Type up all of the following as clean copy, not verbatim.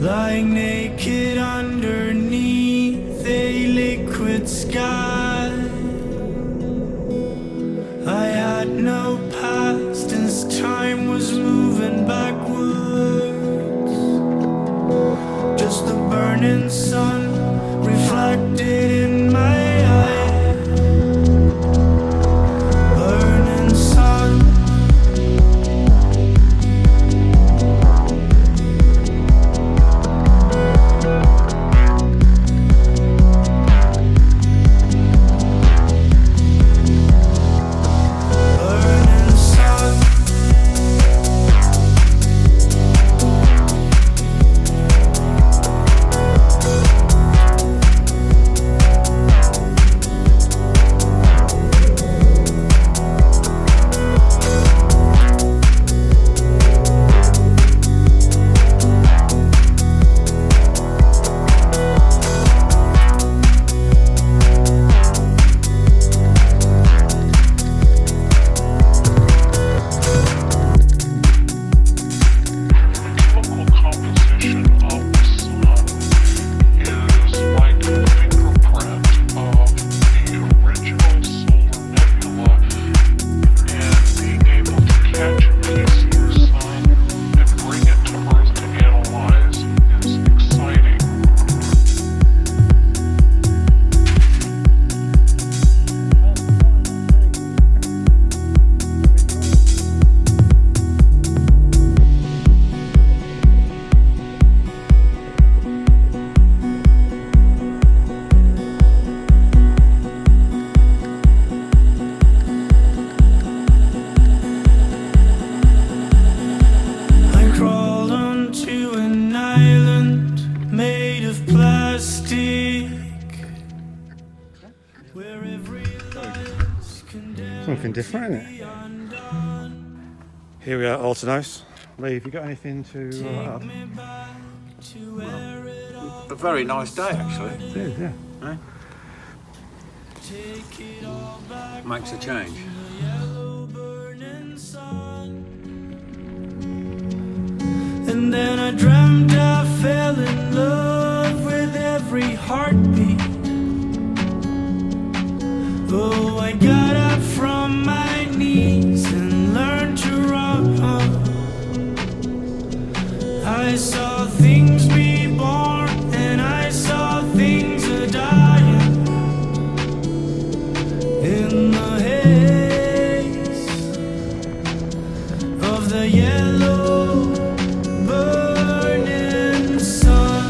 lying naked underneath a liquid sky. I had no past as time was moving backwards. Just the burning sun reflected in my eyes. Burning sun. Something different, isn't it? Here we are at Houghton House. Lee, have you got anything to add? Well, a very nice day, actually. It is, yeah. Eh? Makes a change. And then I dreamt I fell in love with every heartbeat. Oh, I got up from my knees and learned to run. I saw things be born and I saw things a dying in the haze of the yellow burning sun.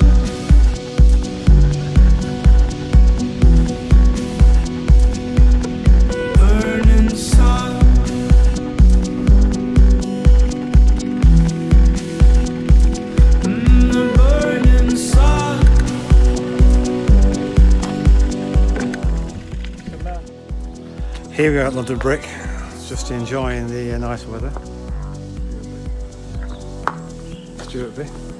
Here we are at London Brick, just enjoying the nice weather. Stewartby.